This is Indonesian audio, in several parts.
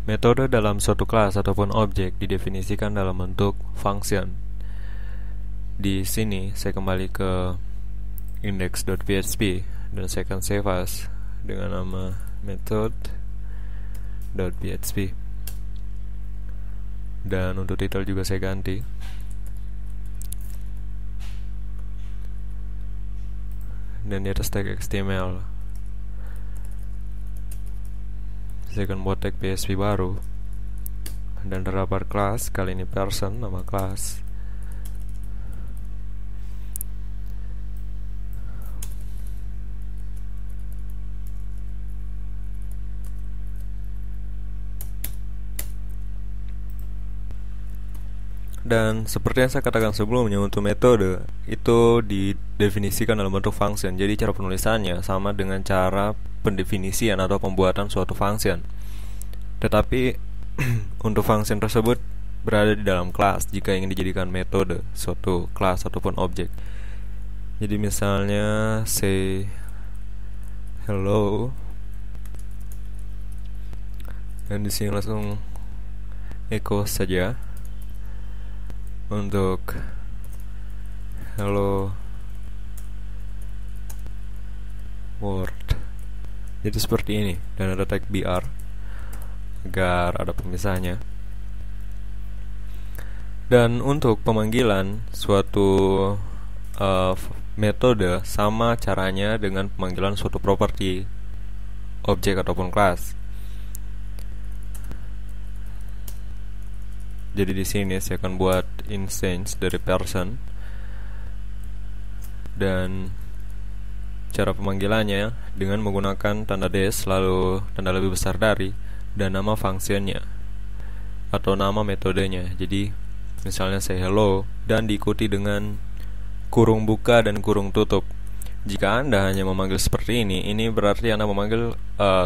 Metode dalam suatu kelas ataupun objek didefinisikan dalam bentuk function. Di sini saya kembali ke index.php dan saya akan save as dengan nama method.php. Dan untuk title juga saya ganti. Dan di atas tag HTML saya akan buat tag PHP baru dan terdapat kelas, kali ini person, nama kelas. Dan seperti yang saya katakan sebelumnya, untuk metode itu didefinisikan dalam bentuk function. Jadi cara penulisannya sama dengan cara pendefinisian atau pembuatan suatu function. Tetapi untuk function tersebut berada di dalam kelas jika ingin dijadikan metode suatu kelas ataupun objek. Jadi misalnya say hello, dan di sini langsung echo saja untuk hello world. Jadi seperti ini, dan ada tag br agar ada pemisahnya. Dan untuk pemanggilan suatu metode sama caranya dengan pemanggilan suatu properti objek ataupun kelas. Jadi di sini saya akan buat instance dari person, dan cara pemanggilannya dengan menggunakan tanda dash lalu tanda lebih besar dari dan nama fungsinya atau nama metodenya. Jadi misalnya saya hello dan diikuti dengan kurung buka dan kurung tutup. Jika Anda hanya memanggil seperti ini berarti Anda memanggil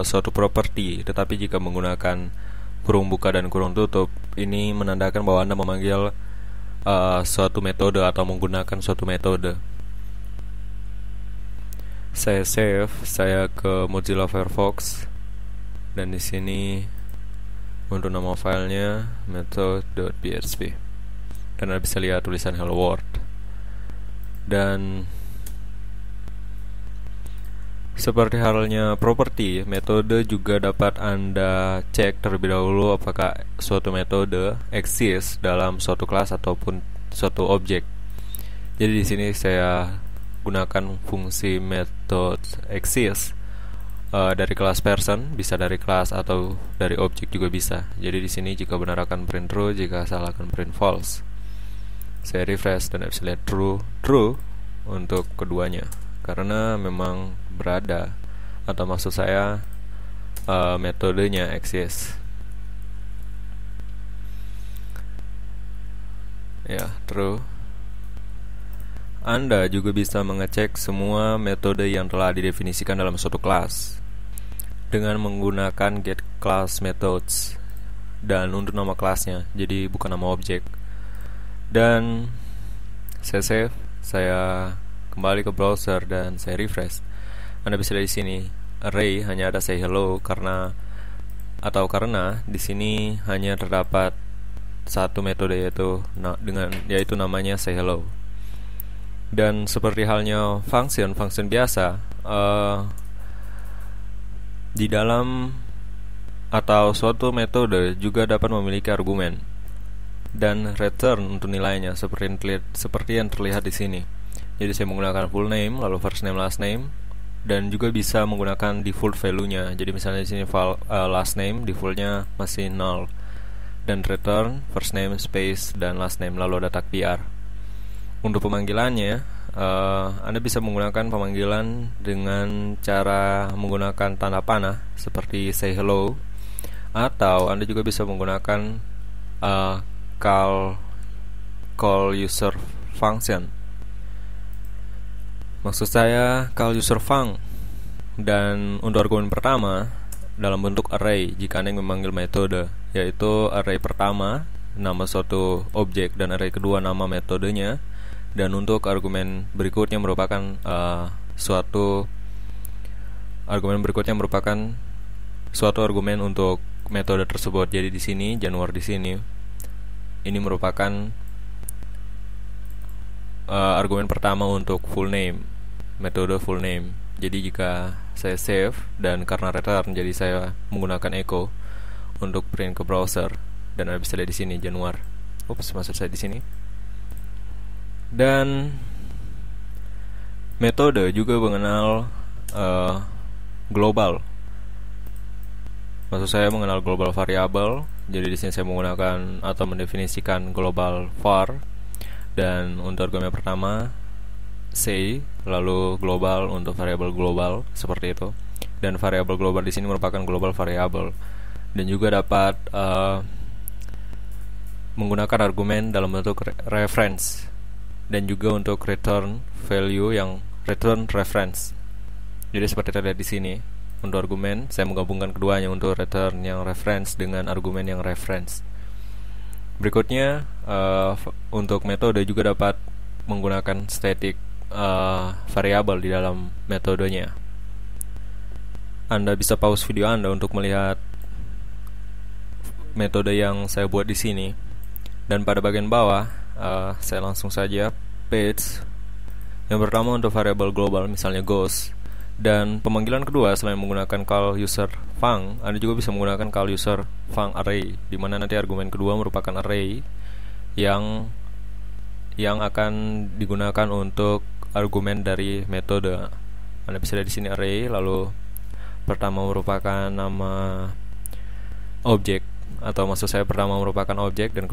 suatu properti. Tetapi jika menggunakan kurung buka dan kurung tutup, ini menandakan bahwa Anda memanggil suatu metode atau menggunakan suatu metode. Saya save, saya ke Mozilla Firefox, dan di sini untuk nama filenya method.php, dan Anda bisa lihat tulisan hello world. Dan seperti halnya properti, metode juga dapat Anda cek terlebih dahulu apakah suatu metode eksis dalam suatu kelas ataupun suatu objek. Jadi di sini saya gunakan fungsi method exist dari kelas person, bisa dari kelas atau dari objek juga bisa. Jadi di sini jika benar akan print true, jika salah akan print false. Saya refresh dan bisa lihat true untuk keduanya, karena memang berada, atau maksud saya metodenya exist. Ya, true. Anda juga bisa mengecek semua metode yang telah didefinisikan dalam suatu kelas dengan menggunakan get class methods dan untuk nama kelasnya, jadi bukan nama objek. Dan saya save, saya kembali ke browser dan saya refresh. Anda bisa lihat di sini array hanya ada say hello karena di sini hanya terdapat satu metode yaitu namanya say hello. Dan seperti halnya function biasa, di dalam atau suatu metode juga dapat memiliki argumen dan return untuk nilainya seperti yang terlihat di sini. Jadi saya menggunakan full name lalu first name last name, dan juga bisa menggunakan default value-nya. Jadi misalnya di sini last name defaultnya masih null, dan return first name space dan last name lalu ada tag br. Untuk pemanggilannya, Anda bisa menggunakan pemanggilan dengan cara menggunakan tanda panah seperti say hello, atau Anda juga bisa menggunakan call user function. Maksud saya call user func. Dan untuk argumen pertama dalam bentuk array jika Anda memanggil metode, yaitu array pertama nama suatu objek dan array kedua nama metodenya. Dan untuk argumen berikutnya merupakan suatu argumen untuk metode tersebut. Jadi di sini Januar di sini ini merupakan argumen pertama untuk full name, metode full name. Jadi jika saya save dan karena return, jadi saya menggunakan echo untuk print ke browser, dan Anda bisa lihat di sini Januar. Maksud saya di sini. Dan metode juga mengenal global. Maksud saya mengenal global variable. Jadi di sini saya menggunakan atau mendefinisikan global var, dan untuk argumen pertama say, lalu global untuk variabel global seperti itu. Dan variabel global di sini merupakan global variable, dan juga dapat menggunakan argumen dalam bentuk reference, dan juga untuk return value yang return reference. Jadi seperti terlihat di sini. Untuk argumen saya menggabungkan keduanya, untuk return yang reference dengan argumen yang reference. Berikutnya untuk metode juga dapat menggunakan static variable di dalam metodenya. Anda bisa pause video Anda untuk melihat metode yang saya buat di sini. Dan pada bagian bawah saya langsung saja paste yang pertama untuk variable global, misalnya goes. Dan pemanggilan kedua, selain menggunakan call user func, Anda juga bisa menggunakan call user func array, di mana nanti argumen kedua merupakan array yang akan digunakan untuk argumen dari metode. Anda bisa lihat di sini array, lalu pertama merupakan nama objek, atau maksud saya pertama merupakan objek dan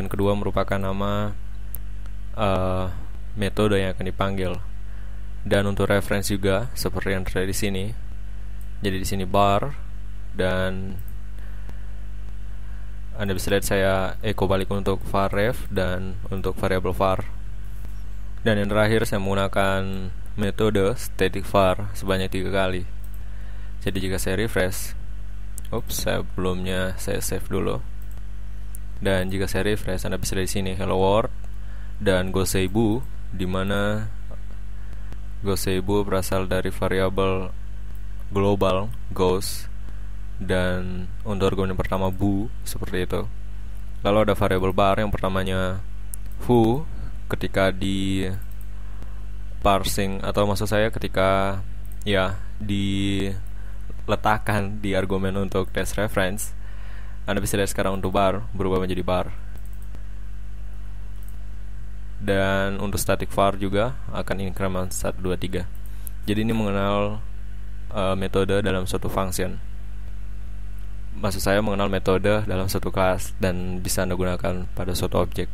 kedua merupakan nama metode yang akan dipanggil. Dan untuk reference juga seperti yang terlihat di sini. Jadi di sini bar, dan Anda bisa lihat saya echo balik untuk var ref dan untuk variable var. Dan yang terakhir saya menggunakan metode static var sebanyak 3 kali. Jadi jika saya refresh, sebelumnya saya save dulu. Dan jika saya refresh, Anda bisa lihat di sini hello world dan goseibu, di mana goseibu berasal dari variabel global goes, dan untuk argumen pertama bu, seperti itu. Lalu ada variabel bar yang pertamanya foo ketika di parsing, atau maksud saya ketika diletakkan di argumen untuk test reference. Anda bisa lihat sekarang untuk bar berubah menjadi bar. Dan untuk static var juga akan increment 1, 2, 3. Jadi ini mengenal metode dalam suatu function. Maksud saya mengenal metode dalam suatu kelas, dan bisa Anda gunakan pada suatu objek.